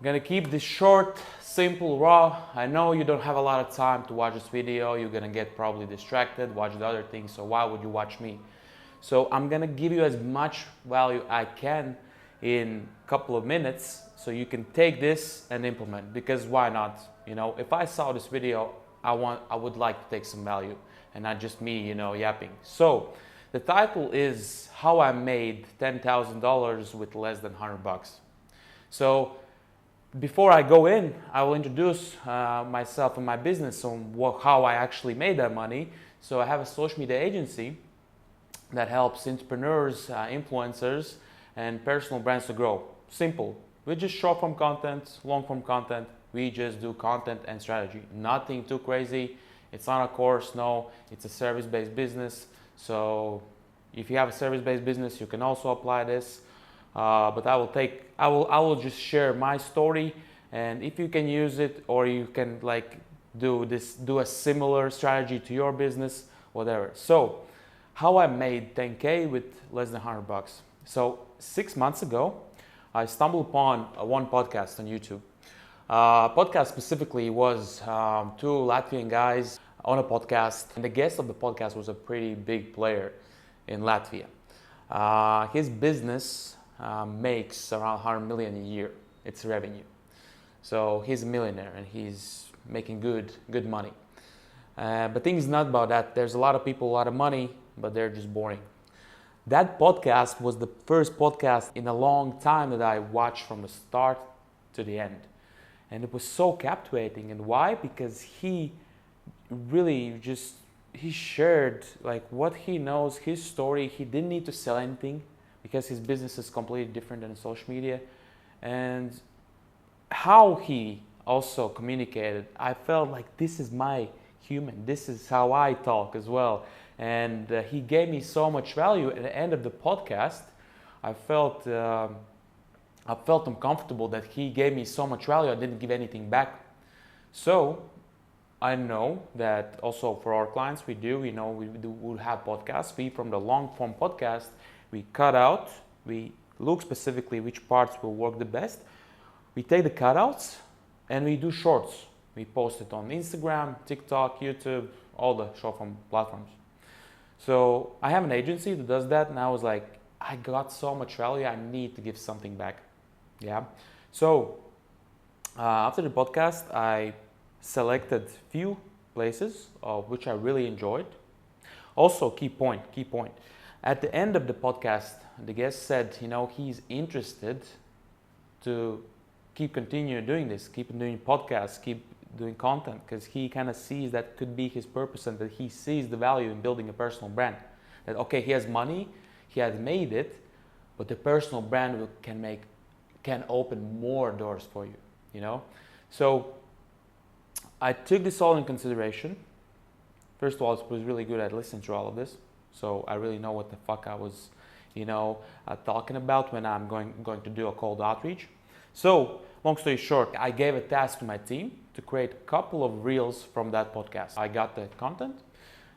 I'm gonna keep this short, simple, raw. I know you don't have a lot of time to watch this video. You're gonna get probably distracted, watch the other things, so why would you watch me? So I'm gonna give you as much value I can in a couple of minutes so you can take this and implement, because why not? You know, if I saw this video, I would like to take some value and not just me, you know, yapping. So the title is How I Made $10,000 with Less than 100 bucks. So before I go in, I will introduce myself and my business on how I actually made that money. So I have a social media agency that helps entrepreneurs, influencers, and personal brands to grow. Simple. We just short form content, long form content. We just do content and strategy. Nothing too crazy. It's not a course, no. It's a service-based business. So if you have a service-based business, you can also apply this. But I will just share my story, and if you can use it, or you can like do a similar strategy to your business, whatever. So how I made 10K with less than 100 bucks. So 6 months ago, I stumbled upon one podcast on YouTube. Podcast specifically was two Latvian guys on a podcast, and the guest of the podcast was a pretty big player in Latvia. His business makes around 100 million a year. It's revenue. So he's a millionaire and he's making good money. But the thing is not about that. There's a lot of people, a lot of money, but they're just boring. That podcast was the first podcast in a long time that I watched from the start to the end. And it was so captivating. And why? Because he really he shared like what he knows, his story. He didn't need to sell anything, because his business is completely different than social media. And how he also communicated, I felt like this is my human, this is how I talk as well. And he gave me so much value. At the end of the podcast, I felt uncomfortable that he gave me so much value, I didn't give anything back. So I know that also for our clients, we will have podcasts. We, from the long form podcast, we cut out, we look specifically which parts will work the best. We take the cutouts and we do shorts. We post it on Instagram, TikTok, YouTube, all the short form platforms. So I have an agency that does that, and I was like, I got so much value, I need to give something back. Yeah. So after the podcast, I selected few places which I really enjoyed. Also, key point. At the end of the podcast, the guest said, he's interested to continue doing this, keep doing podcasts, keep doing content, because he kind of sees that could be his purpose, and that he sees the value in building a personal brand. That, okay, he has money, he has made it, but the personal brand can open more doors for you, So I took this all in consideration. First of all, I was really good at listening to all of this. So I really know what the fuck I was, talking about when I'm going to do a cold outreach. So long story short, I gave a task to my team to create a couple of reels from that podcast. I got the content,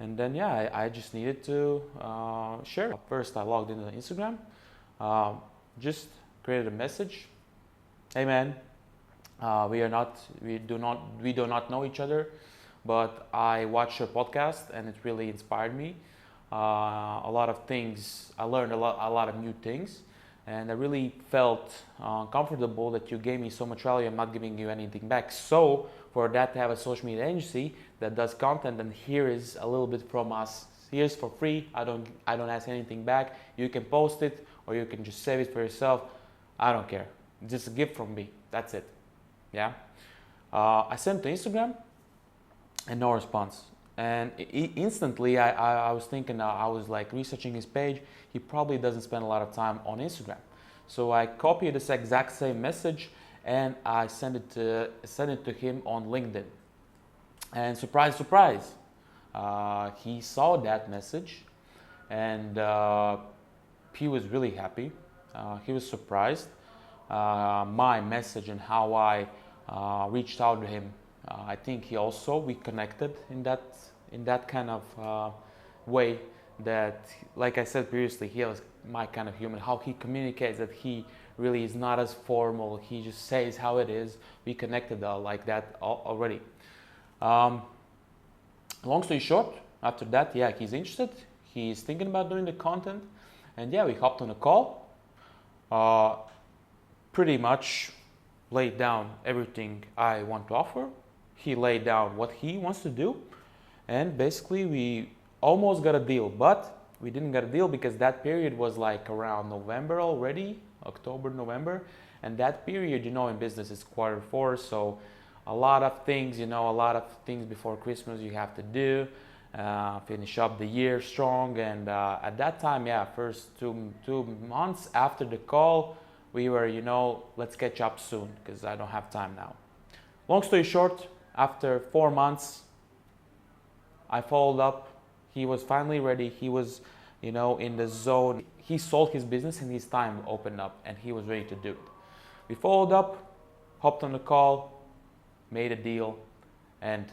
and then I just needed to share it. First, I logged into Instagram, just created a message. Hey man, we do not know each other, but I watched your podcast and it really inspired me. A lot of things, I learned a lot of new things, and I really felt comfortable that you gave me so much value. I'm not giving you anything back. So for that to have a social media agency that does content, and here is a little bit from us. Here's for free. I don't ask anything back. You can post it or you can just save it for yourself. I don't care. Just a gift from me. That's it. Yeah. I sent to Instagram and no response. And instantly I was thinking, I was like researching his page. He probably doesn't spend a lot of time on Instagram. So I copied this exact same message and I sent it to him on LinkedIn. And surprise, surprise, he saw that message, and he was really happy. He was surprised my message and how I reached out to him. I think we connected in that kind of way that, like I said previously, he was my kind of human. How he communicates, that he really is not as formal. He just says how it is. We connected like that already. Long story short, after that, yeah, he's interested. He's thinking about doing the content, and yeah, we hopped on a call. Pretty much laid down everything I want to offer. He laid down what he wants to do, and basically we almost got a deal, but we didn't get a deal because that period was like around November already, October, November, and that period, in business is Q4, so a lot of things, a lot of things before Christmas you have to do, finish up the year strong, and at that time, yeah, first two months after the call, we were, let's catch up soon because I don't have time now. Long story short, after 4 months, I followed up. He was finally ready. He was, in the zone. He sold his business and his time opened up and he was ready to do it. We followed up, hopped on the call, made a deal, and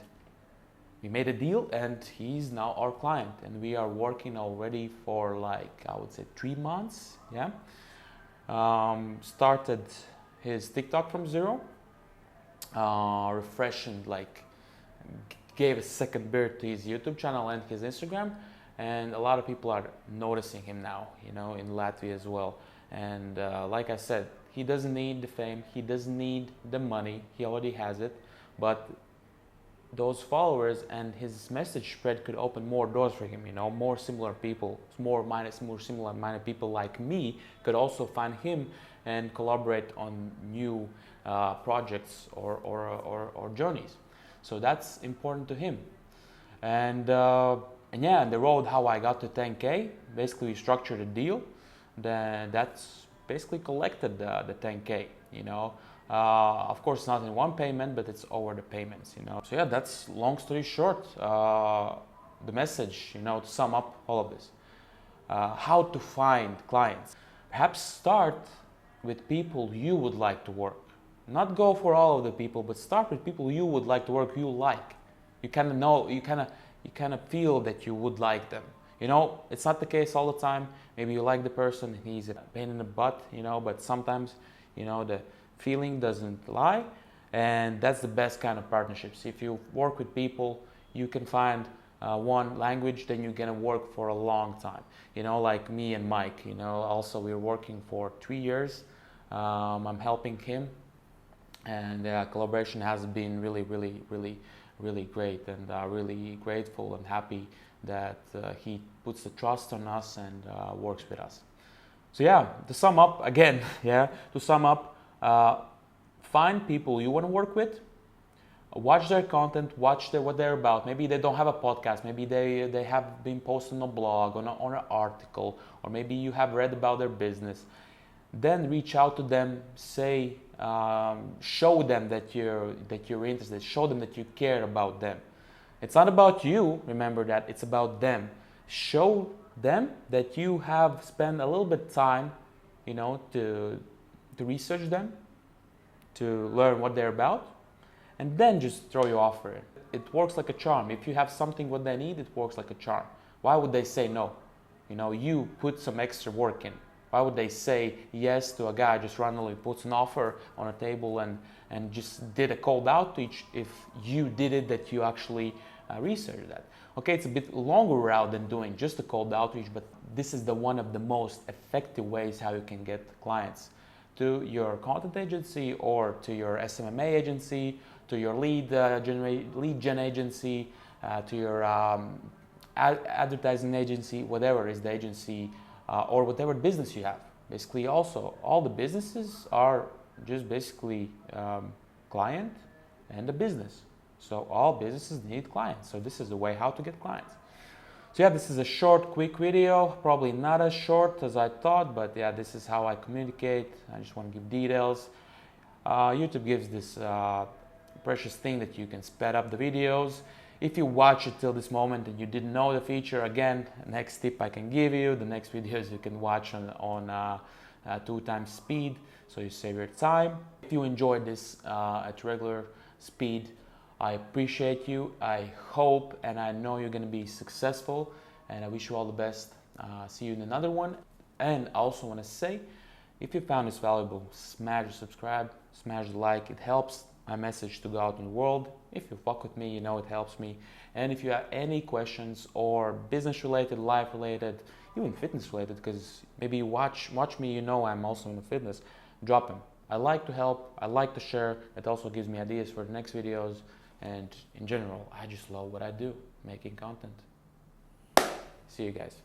he's now our client, and we are working already for like, I would say 3 months. Yeah. Started his TikTok from zero, refreshing, like gave a second birth to his YouTube channel and his Instagram, and a lot of people are noticing him now, in Latvia as well. And like I said, he doesn't need the fame, he doesn't need the money, he already has it, but those followers and his message spread could open more doors for him. More similar people, more similar minded people like me could also find him and collaborate on new projects or journeys. So that's important to him. And yeah, and the road how I got to 10K, basically we structured a deal. That's basically collected the 10K. Of course, not in one payment, but it's over the payments. So yeah, that's long story short. The message, to sum up all of this, how to find clients. Perhaps start with people you would like to work. Not go for all of the people, but start with people you would like to work. You like. You kind of know. You kind of feel that you would like them. It's not the case all the time. Maybe you like the person, he's a pain in the butt. But sometimes, the feeling doesn't lie, and that's the best kind of partnerships. If you work with people, you can find one language, then you're gonna work for a long time. Like me and Mike. Also we're working for 3 years. I'm helping him, and collaboration has been really, really, really, really great, and really grateful and happy that he puts the trust on us and works with us. So yeah, to sum up again, find people you want to work with, watch their content, watch what they're about. Maybe they don't have a podcast, maybe they have been posting on a blog, on an article, or maybe you have read about their business. Then reach out to them, say, show them that you're interested, show them that you care about them. It's not about you, remember that, it's about them. Show them that you have spent a little bit of time, to research them, to learn what they're about, and then just throw your offer in. It works like a charm. If you have something what they need, it works like a charm. Why would they say no? You put some extra work in. Why would they say yes to a guy just randomly puts an offer on a table and just did a cold outreach if you did it, that you actually researched that? Okay, it's a bit longer route than doing just a cold outreach, but this is one of the most effective ways how you can get clients to your content agency or to your SMMA agency, to your lead gen agency, to your advertising agency, whatever is the agency, or whatever business you have. Basically, also, all the businesses are just basically client and a business. So all businesses need clients. So this is the way how to get clients. So yeah, this is a short, quick video, probably not as short as I thought, but yeah, this is how I communicate. I just want to give details. YouTube gives this precious thing that you can speed up the videos. If you watch it till this moment and you didn't know the feature, again, next tip I can give you, the next videos you can watch on 2 times speed, so you save your time. If you enjoyed this at regular speed, I appreciate you. I hope and I know you're going to be successful, and I wish you all the best. See you in another one. And I also want to say, If you found this valuable, smash the subscribe, smash the like. It helps my message to go out in the world. If you fuck with me, you know it helps me. And if you have any questions or business related, life related, even fitness related, because maybe you watch me, you know I'm also in the fitness, drop them. I like to help, I like to share. It also gives me ideas for the next videos. And in general, I just love what I do, making content. See you guys.